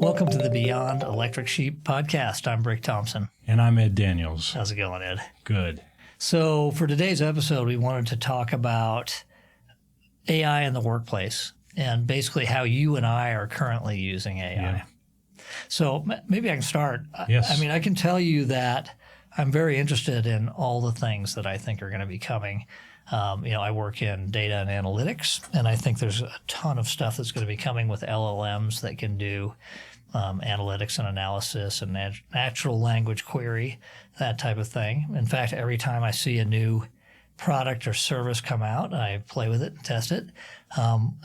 Welcome to the Beyond Electric Sheep podcast. I'm Brick Thompson. And I'm Ed Daniels. How's it going, Ed? Good. So for today's episode, we wanted to talk about AI in the workplace and basically how you and I are currently using AI. Yeah. So maybe I can start. Yes. I mean, I can tell you that I'm very interested in all the things that I think are going to be coming. I work in data and analytics, and I think there's a ton of stuff that's going to be coming with LLMs that can do analytics and analysis and natural language query, that type of thing. In fact, every time I see a new product or service come out, I play with it and test it.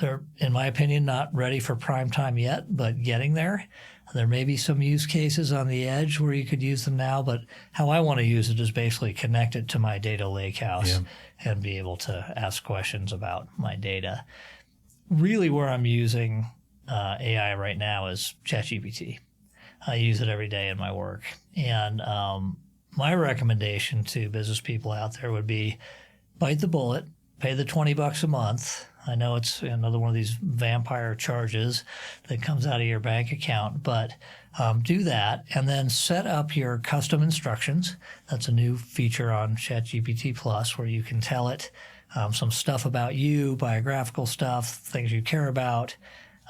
They're, in my opinion, not ready for prime time yet, but getting there. There may be some use cases on the edge where you could use them now, but how I want to use it is basically connect it to my data lakehouse and be able to ask questions about my data. Really where I'm using AI right now is ChatGPT. I use it every day in my work. And my recommendation to business people out there would be bite the bullet, pay the $20 a month. I know it's another one of these vampire charges that comes out of your bank account, but do that and then set up your custom instructions. That's a new feature on ChatGPT Plus where you can tell it some stuff about you, biographical stuff, things you care about.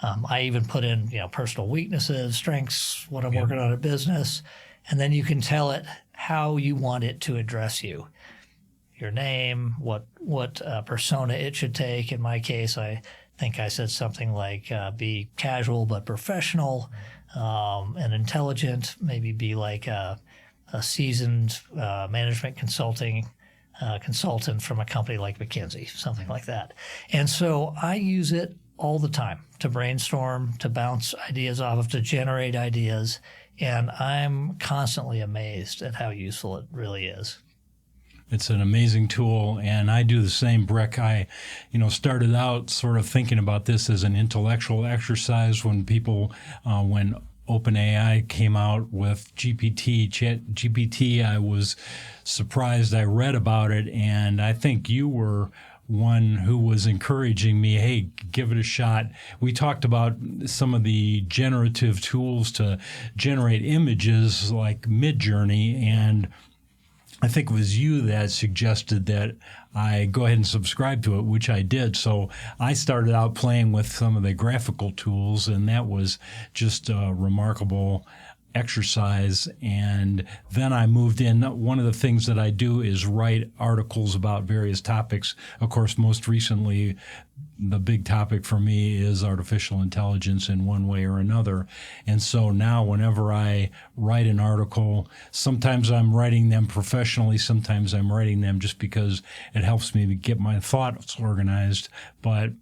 I even put in, personal weaknesses, strengths, what I'm working on at business, and then you can tell it how you want it to address you. Your name, what persona it should take. In my case, I think I said something like be casual but professional and intelligent, maybe be like a seasoned management consultant from a company like McKinsey, something like that. And so I use it all the time to brainstorm, to bounce ideas off of, to generate ideas. And I'm constantly amazed at how useful it really is. It's an amazing tool, and I do the same, Breck. I, started out sort of thinking about this as an intellectual exercise when OpenAI came out with ChatGPT. I was surprised. I read about it, and I think you were one who was encouraging me, hey, give it a shot. We talked about some of the generative tools to generate images like Midjourney, and I think it was you that suggested that I go ahead and subscribe to it, which I did. So I started out playing with some of the graphical tools, and that was just a remarkable exercise. And then I moved in. One of the things that I do is write articles about various topics. Of course, most recently, the big topic for me is artificial intelligence in one way or another. And so now whenever I write an article, sometimes I'm writing them professionally, sometimes I'm writing them just because it helps me to get my thoughts organized. But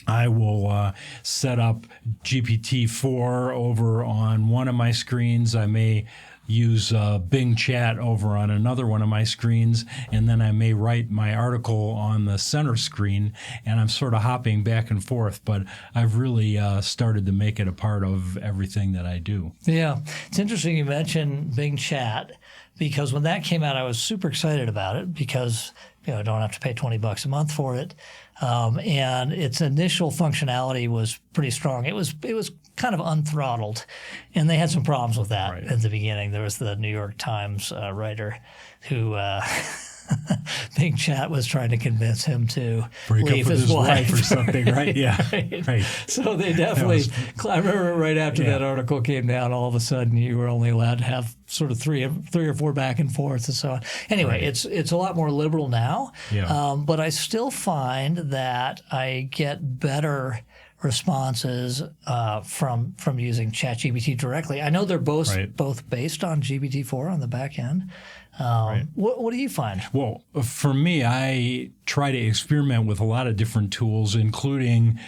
I will set up GPT-4 over on one of my screens. I may use Bing Chat over on another one of my screens, and then I may write my article on the center screen, and I'm sort of hopping back and forth, but I've really started to make it a part of everything that I do. Yeah. It's interesting you mentioned Bing Chat, because when that came out, I was super excited about it because I don't have to pay $20 a month for it. And its initial functionality was pretty strong. It was kind of unthrottled, and they had some problems with that at the beginning. There was the New York Times writer who Bing Chat was trying to convince him to leave his wife or something, right? Yeah, right. So they definitely. I remember right after that article came down, all of a sudden you were only allowed to have sort of three or four back and forths and so on. Anyway, it's a lot more liberal now, but I still find that I get better responses from using ChatGPT directly. I know they're both based on GPT-4 on the back end. What do you find? Well, for me, I try to experiment with a lot of different tools, including,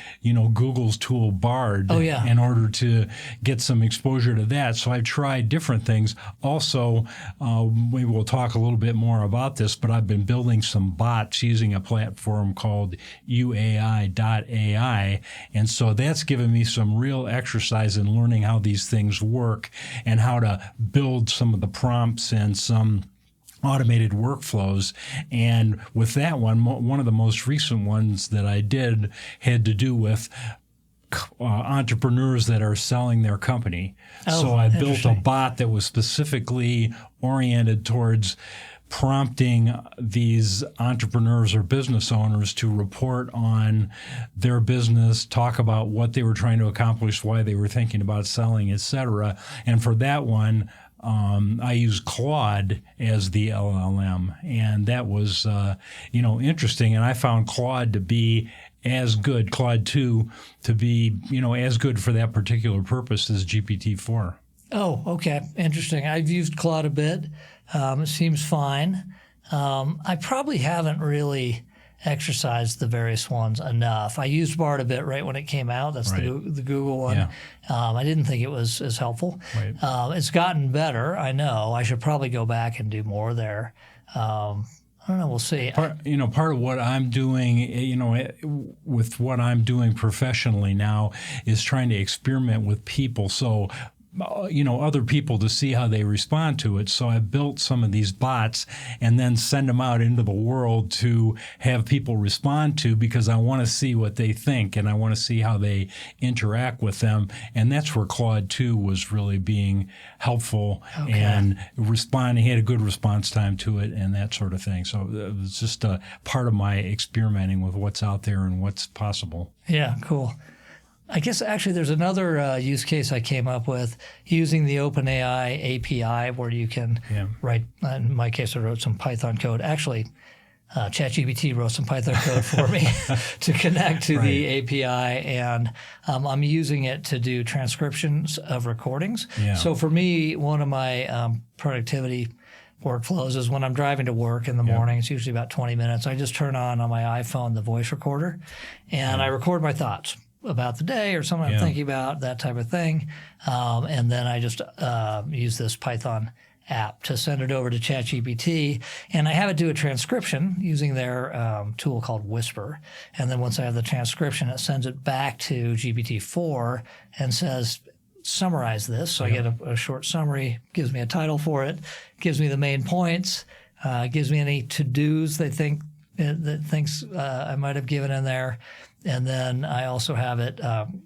Google's tool Bard in order to get some exposure to that. So I've tried different things. Also, maybe we'll talk a little bit more about this, but I've been building some bots using a platform called uai.ai. And so that's given me some real exercise in learning how these things work and how to build some of the prompts and some automated workflows. And with that one of the most recent ones that I did had to do with entrepreneurs that are selling their company. So I built a bot that was specifically oriented towards prompting these entrepreneurs or business owners to report on their business, talk about what they were trying to accomplish, why they were thinking about selling, etc. And for that one, I used Claude as the LLM, and that was, interesting. And I found Claude to be as good, Claude 2, to be, as good for that particular purpose as GPT-4. Oh, okay. Interesting. I've used Claude a bit. It seems fine. I probably haven't really exercised the various ones enough. I used Bard a bit right when it came out. That's the Google one. Yeah. I didn't think it was as helpful. Right. It's gotten better. I know. I should probably go back and do more there. I don't know. We'll see. Part of what I'm doing, with what I'm doing professionally now is trying to experiment with people. So, other people to see how they respond to it. So I built some of these bots and then send them out into the world to have people respond to, because I want to see what they think and I want to see how they interact with them. And that's where Claude 2 was really being helpful and responding. He had a good response time to it and that sort of thing. So it was just a part of my experimenting with what's out there and what's possible. Yeah, cool. I guess actually there's another use case I came up with using the OpenAI API where you can write, in my case I wrote some Python code. Actually, ChatGPT wrote some Python code for me to connect to the API, and I'm using it to do transcriptions of recordings. Yeah. So for me, one of my productivity workflows is when I'm driving to work in the morning. It's usually about 20 minutes. I just turn on my iPhone the voice recorder, and I record my thoughts about the day or something I'm thinking about, that type of thing. And then I just use this Python app to send it over to ChatGPT. And I have it do a transcription using their tool called Whisper. And then once I have the transcription, it sends it back to GPT-4 and says, summarize this. So I get a short summary, gives me a title for it, gives me the main points, gives me any to-dos that thinks I might have given in there. And then I also have it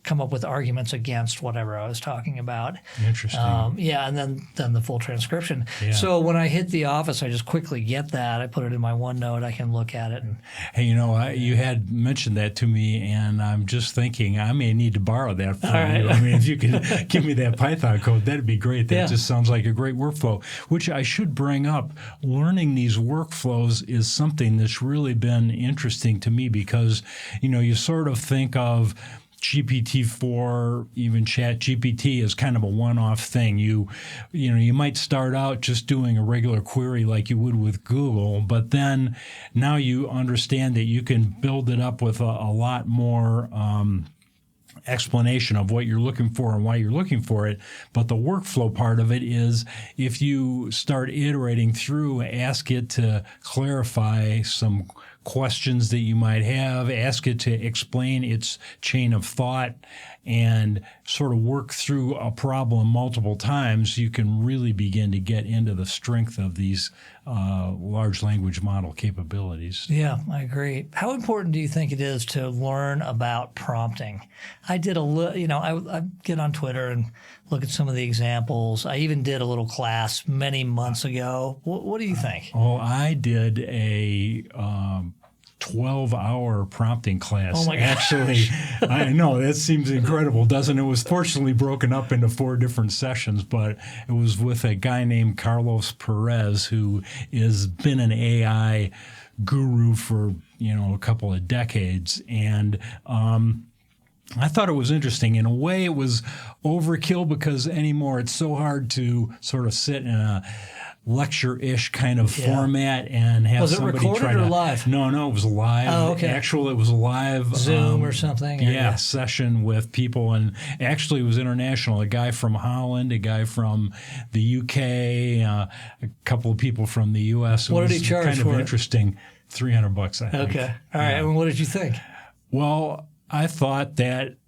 come up with arguments against whatever I was talking about. Interesting. And then the full transcription. Yeah. So when I hit the office, I just quickly get that. I put it in my OneNote. I can look at it. And hey, you had mentioned that to me, and I'm just thinking I may need to borrow that from you. I mean, if you could give me that Python code, that'd be great. That just sounds like a great workflow, which I should bring up. Learning these workflows is something that's really been interesting to me because, you sort of think of GPT-4, even ChatGPT as kind of a one-off thing. You might start out just doing a regular query like you would with Google, but then now you understand that you can build it up with a lot more explanation of what you're looking for and why you're looking for it. But the workflow part of it is if you start iterating through, ask it to clarify some questions that you might have, ask it to explain its chain of thought and sort of work through a problem multiple times, you can really begin to get into the strength of these large language model capabilities. Yeah, I agree. How important do you think it is to learn about prompting? I did I get on Twitter and look at some of the examples. I even did a little class many months ago. What do you think? I did a 12-hour prompting class. Oh my gosh. Actually, I know that seems incredible, doesn't it? It was fortunately broken up into 4 different sessions, but it was with a guy named Carlos Perez, who has been an AI guru for a couple of decades, and I thought it was interesting. In a way, it was overkill because anymore it's so hard to sort of sit in a lecture-ish kind of format and have somebody try to... Was it recorded or live? No, it was live. Oh, okay. Actually, it was a live... Zoom or something? Session with people, and actually it was international. A guy from Holland, a guy from the UK, a couple of people from the US. What did he charge for it? Kind of interesting. $300, I think. Okay. All right. And what did you think? Well, I thought that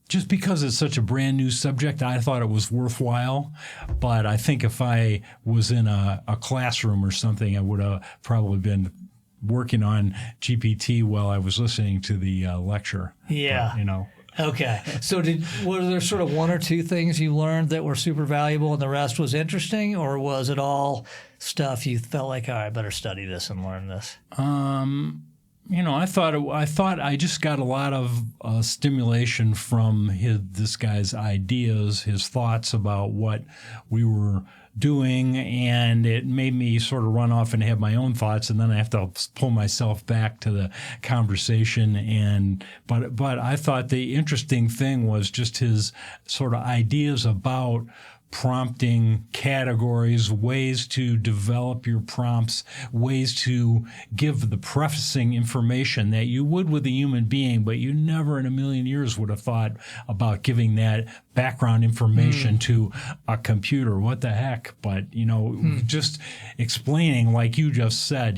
just because it's such a brand new subject, I thought it was worthwhile. But I think if I was in a classroom or something, I would have probably been working on GPT while I was listening to the lecture. Yeah. But, Okay. So were there sort of one or two things you learned that were super valuable and the rest was interesting, or was it all stuff you felt like, I better study this and learn this? I thought I just got a lot of stimulation from this guy's ideas, his thoughts about what we were doing, and it made me sort of run off and have my own thoughts, and then I have to pull myself back to the conversation. But I thought the interesting thing was just his sort of ideas about prompting categories, ways to develop your prompts, ways to give the prefacing information that you would with a human being, but you never in a million years would have thought about giving that background information to a computer. What the heck? But, just explaining, like you just said,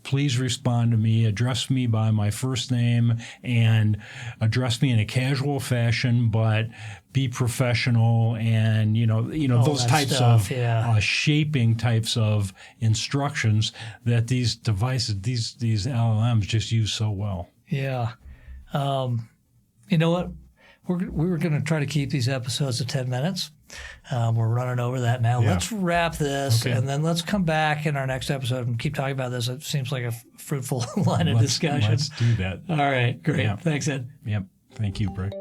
please respond to me, address me by my first name, and address me in a casual fashion, but be professional, and those types stuff, of shaping types of instructions that these devices, these LLMs just use so well. Yeah. You know what? We were going to try to keep these episodes to 10 minutes. We're running over that now. Yeah. Let's wrap this, Okay. and then let's come back in our next episode and keep talking about this. It seems like a fruitful line of discussion. Let's do that. All right. Great. Yeah. Thanks, Ed. Yep. Thank you, Brick.